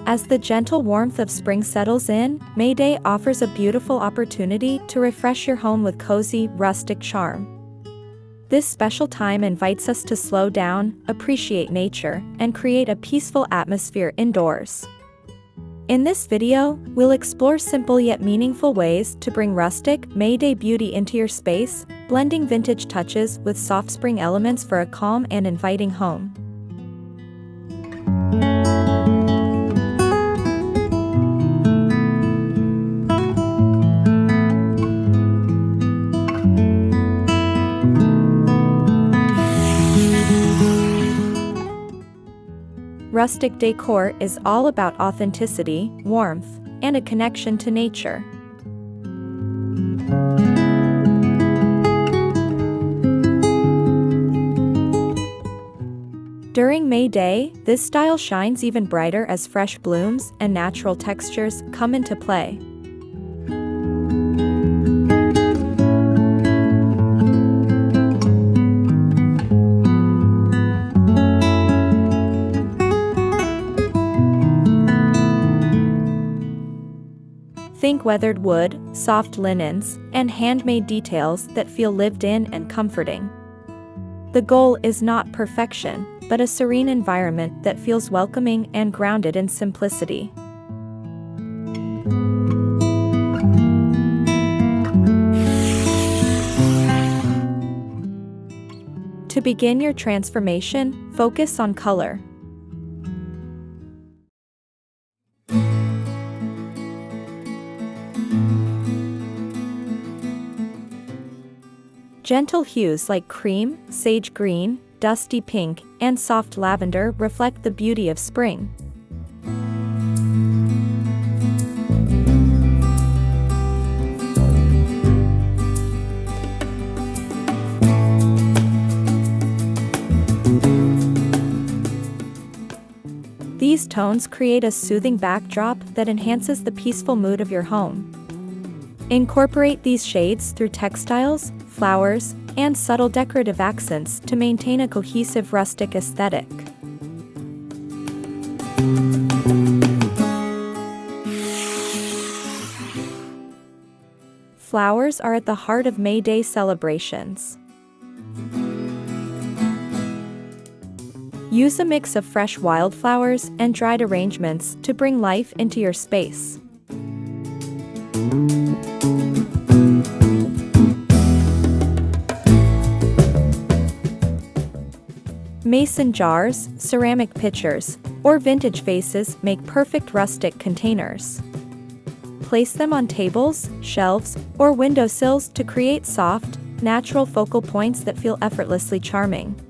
As the gentle warmth of spring settles in, May Day offers a beautiful opportunity to refresh your home with cozy, rustic charm. This special time invites us to slow down, appreciate nature, and create a peaceful atmosphere indoors. In this video, we'll explore simple yet meaningful ways to bring rustic, May Day beauty into your space, blending vintage touches with soft spring elements for a calm and inviting home. Rustic decor is all about authenticity, warmth, and a connection to nature. During May Day, this style shines even brighter as fresh blooms and natural textures come into play. Think weathered wood, soft linens, and handmade details that feel lived in and comforting. The goal is not perfection, but a serene environment that feels welcoming and grounded in simplicity. To begin your transformation, focus on color. Gentle hues like cream, sage green, dusty pink, and soft lavender reflect the beauty of spring. These tones create a soothing backdrop that enhances the peaceful mood of your home. Incorporate these shades through textiles, flowers, and subtle decorative accents to maintain a cohesive rustic aesthetic. Flowers are at the heart of May Day celebrations. Use a mix of fresh wildflowers and dried arrangements to bring life into your space. Mason jars, ceramic pitchers, or vintage vases make perfect rustic containers. Place them on tables, shelves, or windowsills to create soft, natural focal points that feel effortlessly charming.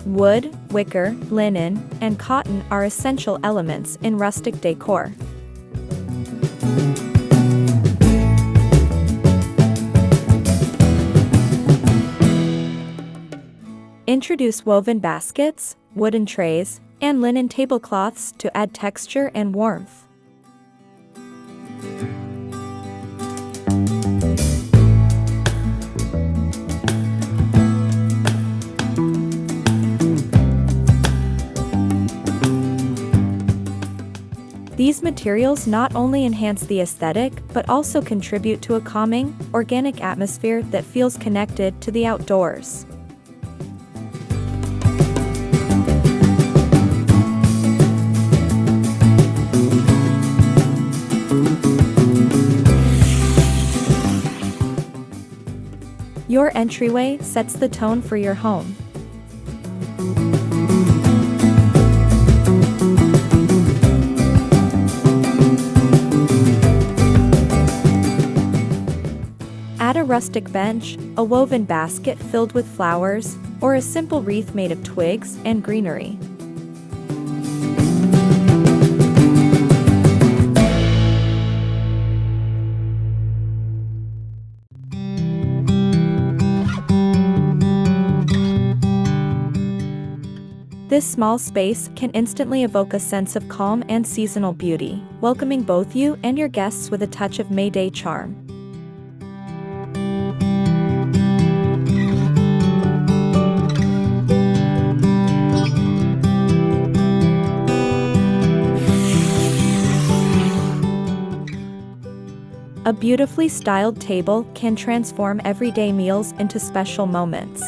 Wood, wicker, linen, and cotton are essential elements in rustic decor. Introduce woven baskets, wooden trays, and linen tablecloths to add texture and warmth. These materials not only enhance the aesthetic, but also contribute to a calming, organic atmosphere that feels connected to the outdoors. Your entryway sets the tone for your home. Add a rustic bench, a woven basket filled with flowers, or a simple wreath made of twigs and greenery. This small space can instantly evoke a sense of calm and seasonal beauty, welcoming both you and your guests with a touch of May Day charm. A beautifully styled table can transform everyday meals into special moments.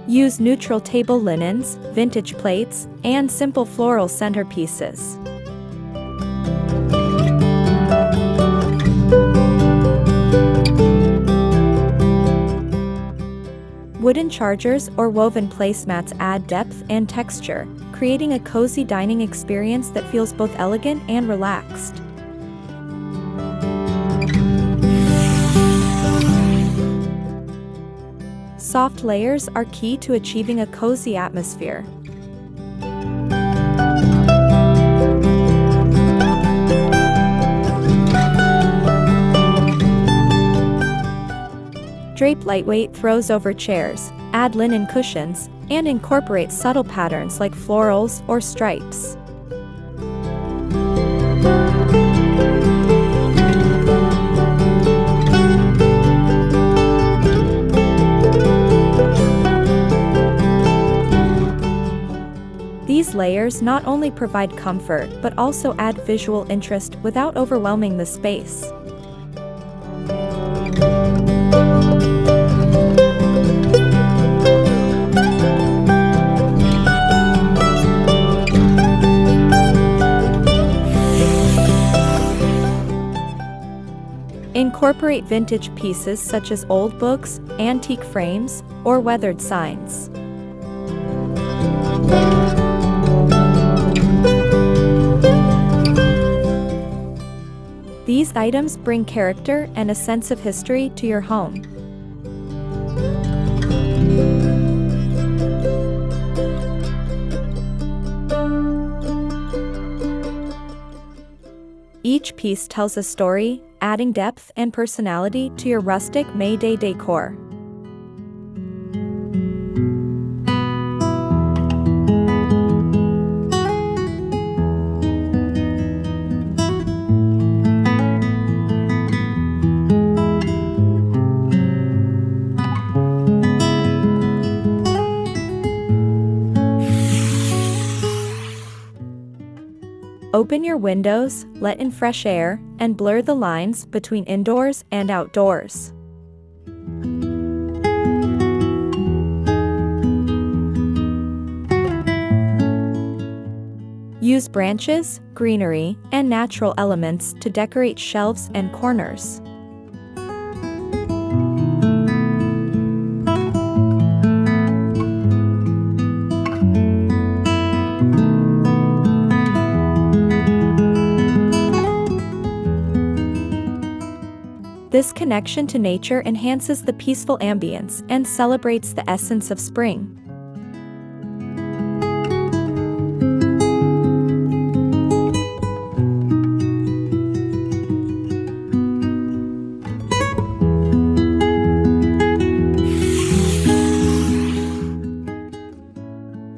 Use neutral table linens, vintage plates, and simple floral centerpieces. Wooden chargers or woven placemats add depth and texture, creating a cozy dining experience that feels both elegant and relaxed. Soft layers are key to achieving a cozy atmosphere. Drape lightweight throws over chairs, add linen cushions, and incorporate subtle patterns like florals or stripes. These layers not only provide comfort but also add visual interest without overwhelming the space. Incorporate vintage pieces such as old books, antique frames, or weathered signs. These items bring character and a sense of history to your home. Each piece tells a story, adding depth and personality to your rustic May Day decor. Open your windows, let in fresh air, and blur the lines between indoors and outdoors. Use branches, greenery, and natural elements to decorate shelves and corners. This connection to nature enhances the peaceful ambience and celebrates the essence of spring.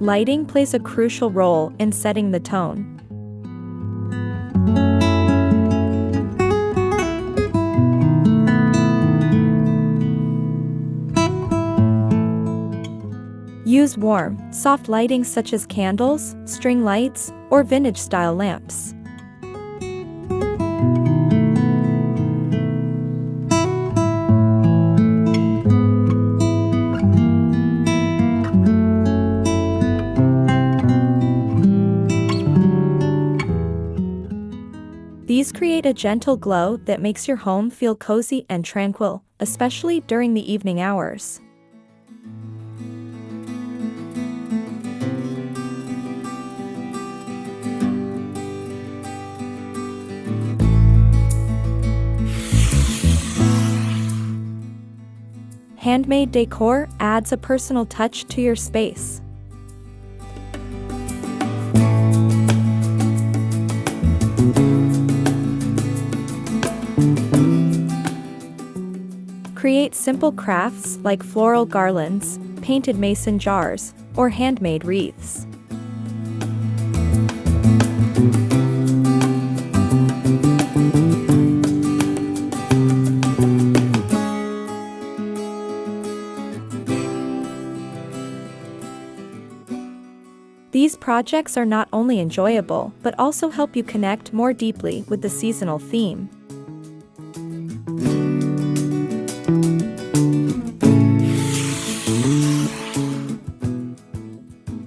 Lighting plays a crucial role in setting the tone. Use warm, soft lighting such as candles, string lights, or vintage-style lamps. These create a gentle glow that makes your home feel cozy and tranquil, especially during the evening hours. Handmade decor adds a personal touch to your space. Create simple crafts like floral garlands, painted mason jars, or handmade wreaths. These projects are not only enjoyable but also help you connect more deeply with the seasonal theme.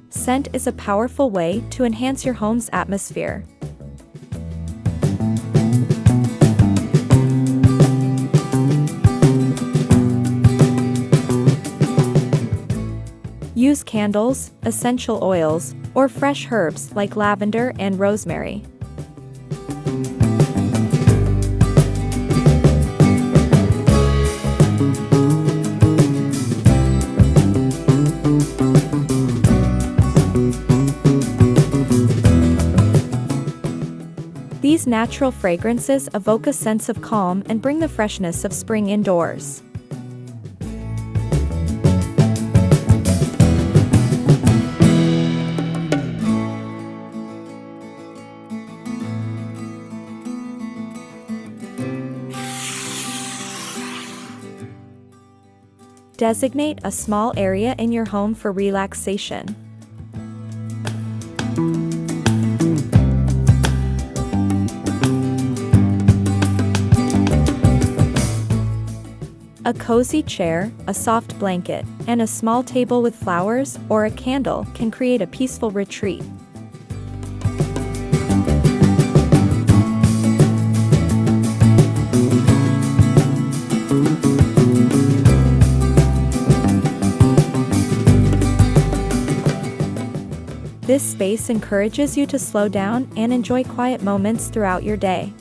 Scent is a powerful way to enhance your home's atmosphere. Use candles, essential oils, or fresh herbs like lavender and rosemary. These natural fragrances evoke a sense of calm and bring the freshness of spring indoors. Designate a small area in your home for relaxation. A cozy chair, a soft blanket, and a small table with flowers or a candle can create a peaceful retreat. This space encourages you to slow down and enjoy quiet moments throughout your day.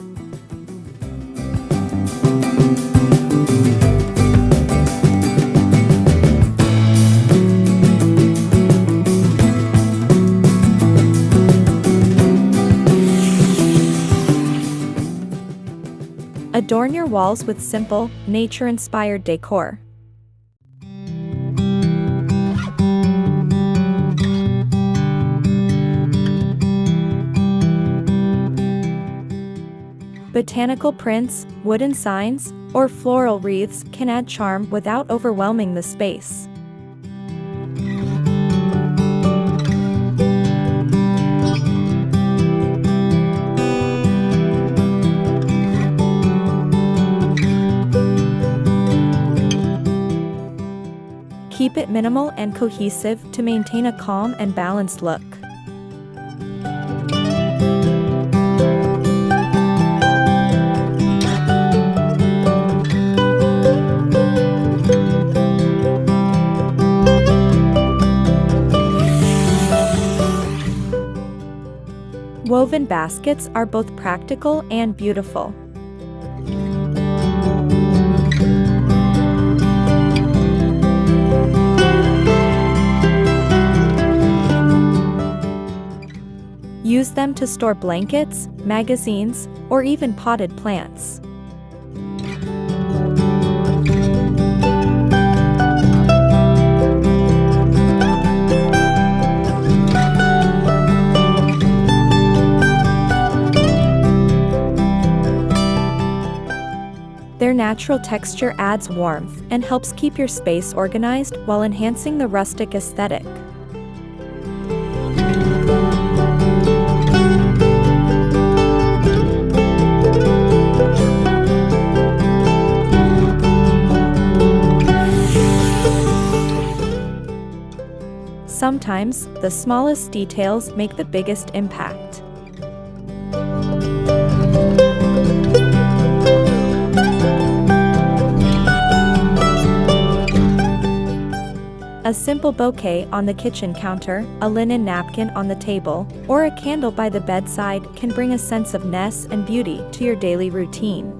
Adorn your walls with simple, nature-inspired decor. Botanical prints, wooden signs, or floral wreaths can add charm without overwhelming the space. Keep it minimal and cohesive to maintain a calm and balanced look. Woven baskets are both practical and beautiful. Use them to store blankets, magazines, or even potted plants. Their natural texture adds warmth and helps keep your space organized while enhancing the rustic aesthetic. Sometimes, the smallest details make the biggest impact. A simple bouquet on the kitchen counter, a linen napkin on the table, or a candle by the bedside can bring a sense of ness and beauty to your daily routine.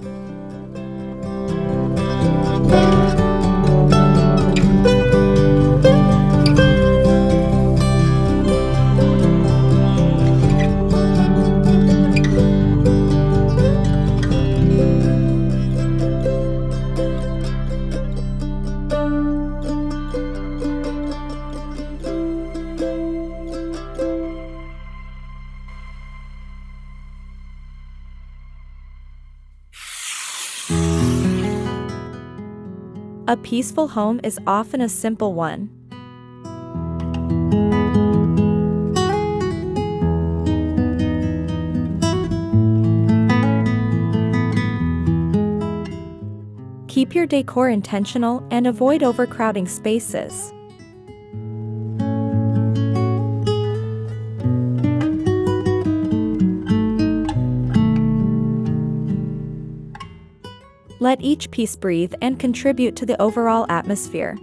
A peaceful home is often a simple one. Keep your decor intentional and avoid overcrowding spaces. Let each piece breathe and contribute to the overall atmosphere.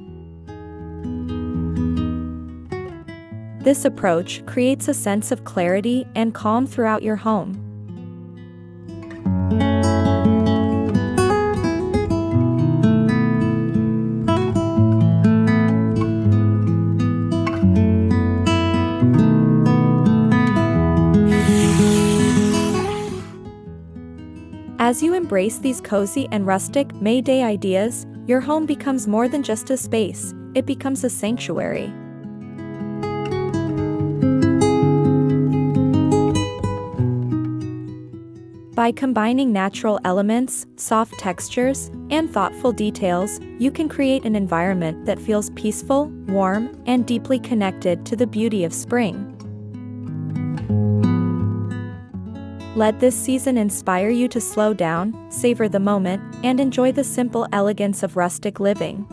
This approach creates a sense of clarity and calm throughout your home. As you embrace these cozy and rustic May Day ideas, your home becomes more than just a space, it becomes a sanctuary. By combining natural elements, soft textures, and thoughtful details, you can create an environment that feels peaceful, warm, and deeply connected to the beauty of spring. Let this season inspire you to slow down, savor the moment, and enjoy the simple elegance of rustic living.